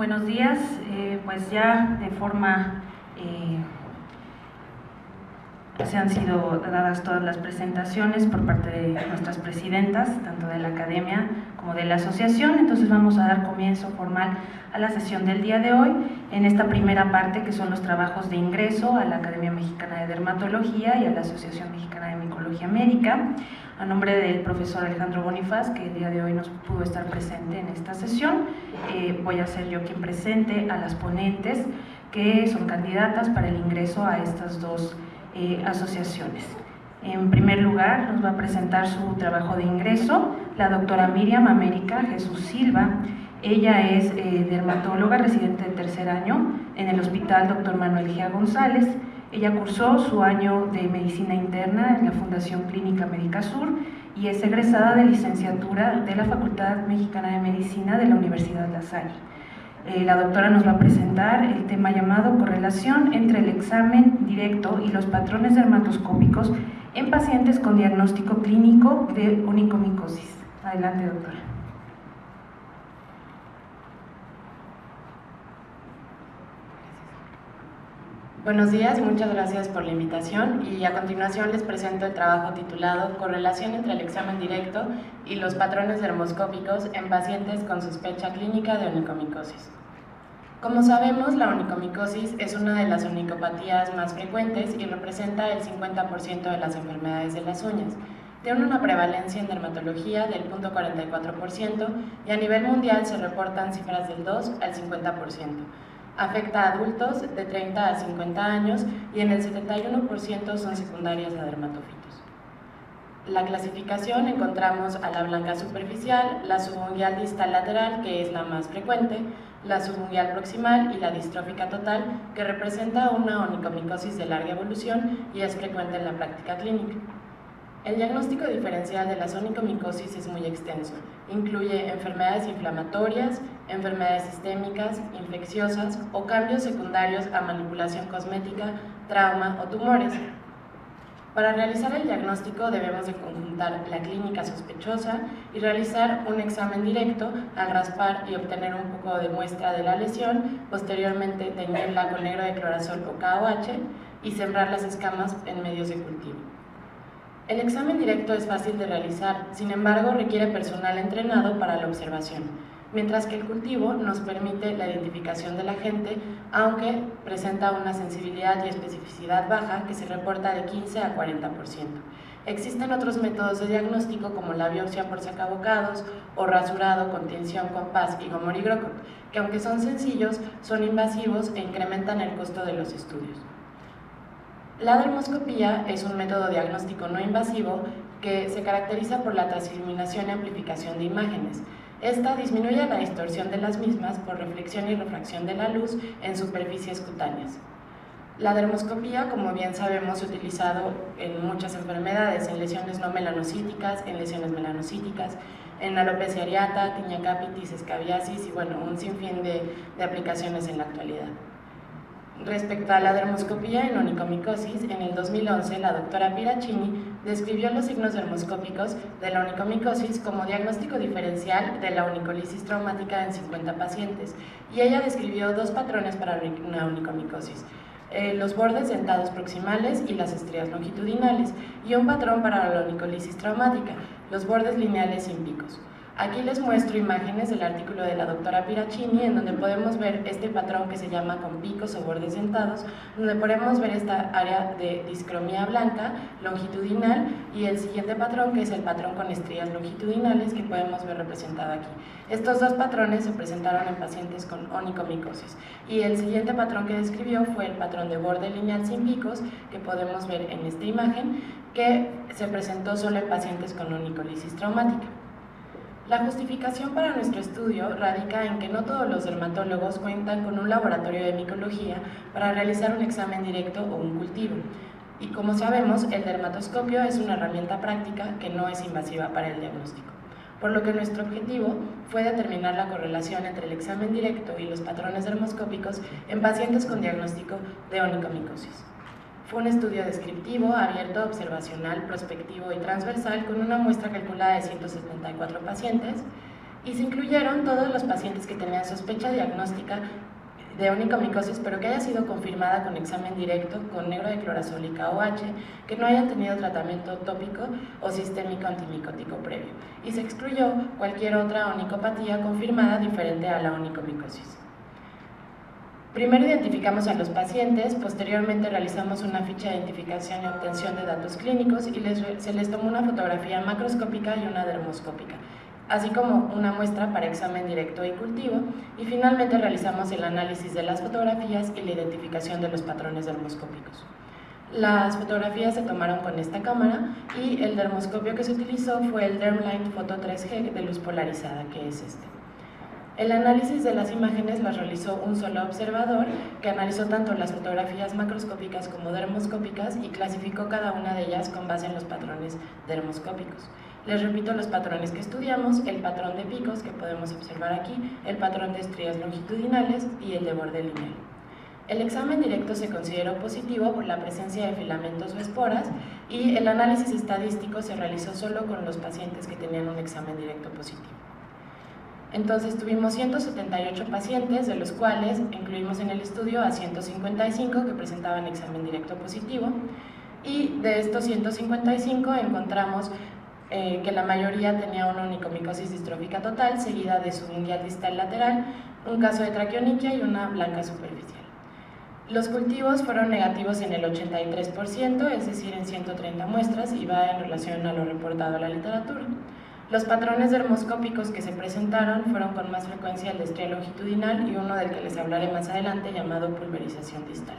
Buenos días, pues ya de forma se han sido dadas todas las presentaciones por parte de nuestras presidentas, tanto de la academia como de la asociación. Entonces vamos a dar comienzo formal a la sesión del día de hoy, en esta primera parte que son los trabajos de ingreso a la Academia Mexicana de Dermatología y a la Asociación Mexicana de Micología Médica. A nombre del profesor Alejandro Bonifaz, que el día de hoy nos pudo estar presente en esta sesión, voy a ser yo quien presente a las ponentes que son candidatas para el ingreso a estas dos asociaciones. En primer lugar, nos va a presentar su trabajo de ingreso la doctora Miriam América Jesús Silva. Ella es dermatóloga residente de tercer año en el Hospital Dr. Manuel G. González. Ella cursó su año de Medicina Interna en la Fundación Clínica Médica Sur y es egresada de licenciatura de la Facultad Mexicana de Medicina de la Universidad La Salle. La doctora nos va a presentar el tema llamado correlación entre el examen directo y los patrones dermatoscópicos en pacientes con diagnóstico clínico de onicomicosis. Adelante, doctora. Buenos días y muchas gracias por la invitación, y a continuación les presento el trabajo titulado Correlación entre el examen directo y los patrones dermoscópicos en pacientes con sospecha clínica de onicomicosis. Como sabemos, la onicomicosis es una de las onicopatías más frecuentes y representa el 50% de las enfermedades de las uñas. Tiene una prevalencia en dermatología del 0.44% y a nivel mundial se reportan cifras del 2 al 50%. Afecta a adultos de 30 a 50 años y en el 71% son secundarias a dermatofitos. La clasificación encontramos a la blanca superficial, la subungual distal lateral, que es la más frecuente, la subungual proximal y la distrófica total, que representa una onicomicosis de larga evolución y es frecuente en la práctica clínica. El diagnóstico diferencial de la onicomicosis es muy extenso. Incluye enfermedades inflamatorias, enfermedades sistémicas, infecciosas o cambios secundarios a manipulación cosmética, trauma o tumores. Para realizar el diagnóstico debemos de conjuntar la clínica sospechosa y realizar un examen directo al raspar y obtener un poco de muestra de la lesión, posteriormente teñirla con negro de clorazol o KOH y sembrar las escamas en medios de cultivo. El examen directo es fácil de realizar, sin embargo requiere personal entrenado para la observación, mientras que el cultivo nos permite la identificación del agente, aunque presenta una sensibilidad y especificidad baja que se reporta de 15 a 40%. Existen otros métodos de diagnóstico como la biopsia por sacabocados o rasurado con tinción con PAS y Gomori-Grocott, que aunque son sencillos, son invasivos e incrementan el costo de los estudios. La dermoscopía es un método diagnóstico no invasivo que se caracteriza por la transiluminación y amplificación de imágenes. Esta disminuye la distorsión de las mismas por reflexión y refracción de la luz en superficies cutáneas. La dermoscopía, como bien sabemos, se ha utilizado en muchas enfermedades, en lesiones no melanocíticas, en lesiones melanocíticas, en alopecia areata, tinea capitis, escabiasis y bueno, un sinfín de aplicaciones en la actualidad. Respecto a la dermoscopía en onicomicosis, en el 2011 la doctora Piracini describió los signos dermoscópicos de la onicomicosis como diagnóstico diferencial de la onicolisis traumática en 50 pacientes, y ella describió dos patrones para una onicomicosis: los bordes dentados proximales y las estrías longitudinales, y un patrón para la onicolisis traumática, los bordes lineales sin picos. Aquí les muestro imágenes del artículo de la doctora Piracini, en donde podemos ver este patrón que se llama con picos o bordes dentados, donde podemos ver esta área de discromía blanca longitudinal, y el siguiente patrón, que es el patrón con estrías longitudinales, que podemos ver representado aquí. Estos dos patrones se presentaron en pacientes con onicomicosis, y el siguiente patrón que describió fue el patrón de borde lineal sin picos, que podemos ver en esta imagen, que se presentó solo en pacientes con onicolisis traumática. La justificación para nuestro estudio radica en que no todos los dermatólogos cuentan con un laboratorio de micología para realizar un examen directo o un cultivo. Y como sabemos, el dermatoscopio es una herramienta práctica que no es invasiva para el diagnóstico. Por lo que nuestro objetivo fue determinar la correlación entre el examen directo y los patrones dermoscópicos en pacientes con diagnóstico de onicomicosis. Fue un estudio descriptivo, abierto, observacional, prospectivo y transversal con una muestra calculada de 174 pacientes y se incluyeron todos los pacientes que tenían sospecha diagnóstica de onicomicosis, pero que haya sido confirmada con examen directo con negro de clorazólica OH, que no hayan tenido tratamiento tópico o sistémico antimicótico previo, y se excluyó cualquier otra onicopatía confirmada diferente a la onicomicosis. Primero identificamos a los pacientes, posteriormente realizamos una ficha de identificación y obtención de datos clínicos y se les tomó una fotografía macroscópica y una dermoscópica, así como una muestra para examen directo y cultivo, y finalmente realizamos el análisis de las fotografías y la identificación de los patrones dermoscópicos. Las fotografías se tomaron con esta cámara y el dermoscopio que se utilizó fue el DermLine Photo 3G de luz polarizada, que es este. El análisis de las imágenes las realizó un solo observador que analizó tanto las fotografías macroscópicas como dermoscópicas y clasificó cada una de ellas con base en los patrones dermoscópicos. Les repito los patrones que estudiamos: el patrón de picos, que podemos observar aquí, el patrón de estrías longitudinales y el de borde lineal. El examen directo se consideró positivo por la presencia de filamentos o esporas y el análisis estadístico se realizó solo con los pacientes que tenían un examen directo positivo. Entonces tuvimos 178 pacientes, de los cuales incluimos en el estudio a 155 que presentaban examen directo positivo, y de estos 155 encontramos que la mayoría tenía una onicomicosis distrófica total, seguida de subungual distal lateral, un caso de traqueoniquia y una blanca superficial. Los cultivos fueron negativos en el 83%, es decir, en 130 muestras, y va en relación a lo reportado en la literatura. Los patrones dermoscópicos que se presentaron fueron con más frecuencia el de estría longitudinal y uno del que les hablaré más adelante, llamado pulverización distal.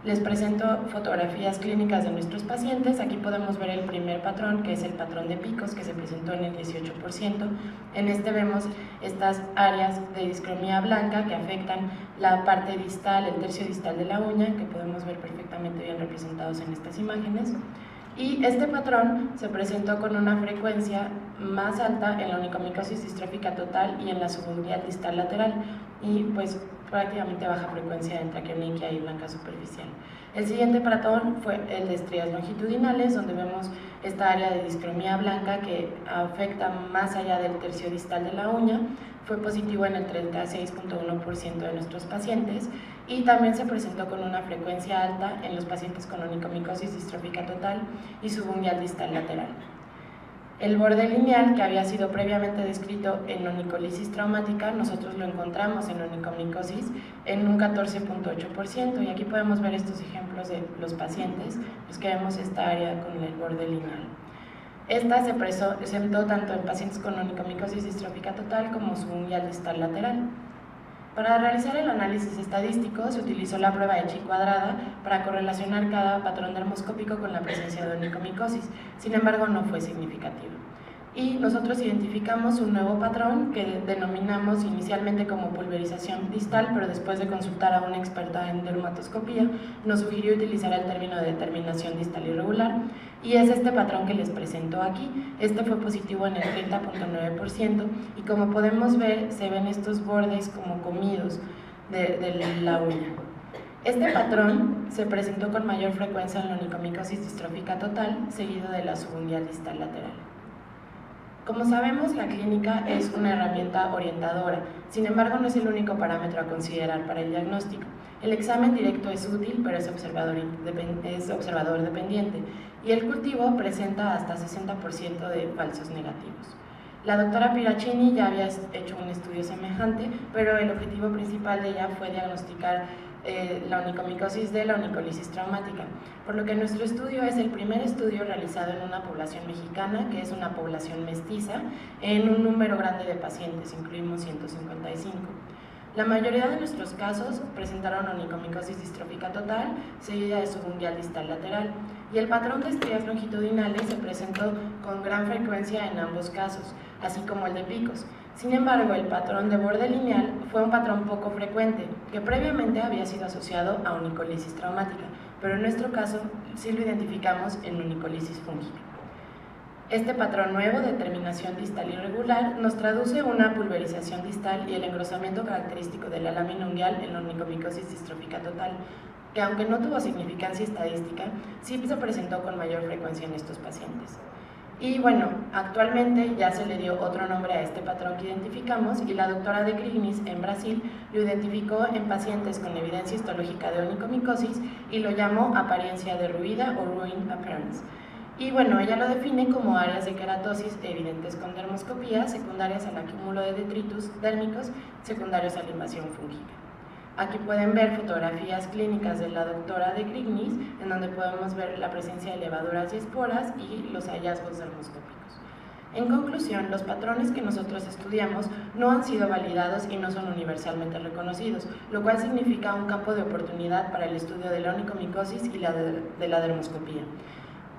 Les presento fotografías clínicas de nuestros pacientes. Aquí podemos ver el primer patrón, que es el patrón de picos, que se presentó en el 18%. En este vemos estas áreas de discromía blanca que afectan la parte distal, el tercio distal de la uña, que podemos ver perfectamente bien representados en estas imágenes. Y este patrón se presentó con una frecuencia más alta en la onicomicosis distrófica total y en la subungual distal lateral, y pues prácticamente baja frecuencia en traqueoniquia y blanca superficial. El siguiente patrón fue el de estrías longitudinales, donde vemos esta área de discromía blanca que afecta más allá del tercio distal de la uña. Fue positivo en el 36.1% de nuestros pacientes, y también se presentó con una frecuencia alta en los pacientes con onicomicosis distrófica total y subungual distal lateral. El borde lineal, que había sido previamente descrito en onicolisis traumática, nosotros lo encontramos en onicomicosis en un 14.8%, y aquí podemos ver estos ejemplos de los pacientes, los que vemos esta área con el borde lineal. Esta se presentó tanto en pacientes con onicomicosis distrófica total como subungual distal lateral. Para realizar el análisis estadístico se utilizó la prueba de Chi cuadrada para correlacionar cada patrón dermoscópico con la presencia de onicomicosis, sin embargo no fue significativo. Y nosotros identificamos un nuevo patrón que denominamos inicialmente como pulverización distal, pero después de consultar a una experta en dermatoscopía nos sugirió utilizar el término de determinación distal irregular, y es este patrón que les presento aquí. Este fue positivo en el 30.9%, y como podemos ver se ven estos bordes como comidos de la uña. Este patrón se presentó con mayor frecuencia en la onicomicosis distrófica total, seguido de la subungual distal lateral. Como sabemos, la clínica es una herramienta orientadora, sin embargo no es el único parámetro a considerar para el diagnóstico. El examen directo es útil, pero es observador dependiente, y el cultivo presenta hasta 60% de falsos negativos. La doctora Piracini ya había hecho un estudio semejante, pero el objetivo principal de ella fue diagnosticar la onicomicosis de la onicolisis traumática, por lo que nuestro estudio es el primer estudio realizado en una población mexicana, que es una población mestiza, en un número grande de pacientes, incluimos 155. La mayoría de nuestros casos presentaron onicomicosis distrófica total, seguida de subungual distal lateral, y el patrón de estrías longitudinales se presentó con gran frecuencia en ambos casos, así como el de picos. Sin embargo, el patrón de borde lineal fue un patrón poco frecuente, que previamente había sido asociado a onicolisis traumática, pero en nuestro caso sí lo identificamos en onicolisis fúngica. Este patrón nuevo de terminación distal irregular nos traduce una pulverización distal y el engrosamiento característico de la lámina unguial en la onicomicosis distrófica total, que aunque no tuvo significancia estadística, sí se presentó con mayor frecuencia en estos pacientes. Y bueno, actualmente ya se le dio otro nombre a este patrón que identificamos y la doctora de Crignis en Brasil lo identificó en pacientes con evidencia histológica de onicomicosis y lo llamó apariencia derruida o ruin appearance. Y bueno, ella lo define como áreas de queratosis evidentes con dermoscopía, secundarias al acúmulo de detritus dérmicos, secundarios a la invasión fúngica. Aquí pueden ver fotografías clínicas de la doctora de Crignis, en donde podemos ver la presencia de levaduras y esporas y los hallazgos dermoscópicos. En conclusión, los patrones que nosotros estudiamos no han sido validados y no son universalmente reconocidos, lo cual significa un campo de oportunidad para el estudio de la onicomicosis y de la dermoscopía.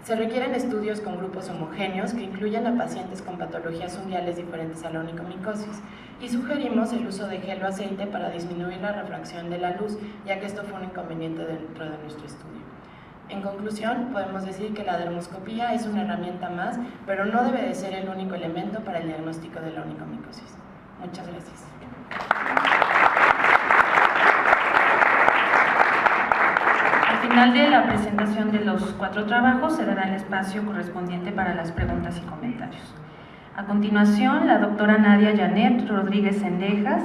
Se requieren estudios con grupos homogéneos que incluyan a pacientes con patologías unguiales diferentes a la onicomicosis y sugerimos el uso de gel o aceite para disminuir la refracción de la luz, ya que esto fue un inconveniente dentro de nuestro estudio. En conclusión, podemos decir que la dermoscopía es una herramienta más, pero no debe de ser el único elemento para el diagnóstico de la onicomicosis. Muchas gracias. Al final de la presentación de los 4 trabajos se dará el espacio correspondiente para las preguntas y comentarios. A continuación, la doctora Nadia Janet Rodríguez Sendejas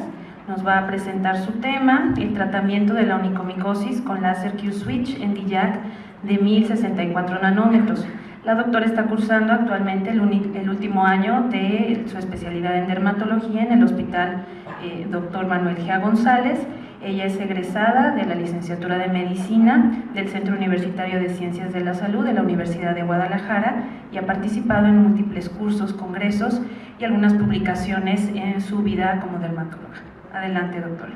nos va a presentar su tema, el tratamiento de la onicomicosis con láser Q-Switch en DIAC de 1064 nanómetros. La doctora está cursando actualmente el último año de su especialidad en dermatología en el Hospital Dr. Manuel G. González. Ella es egresada de la licenciatura de Medicina del Centro Universitario de Ciencias de la Salud de la Universidad de Guadalajara y ha participado en múltiples cursos, congresos y algunas publicaciones en su vida como dermatóloga. Adelante, doctora.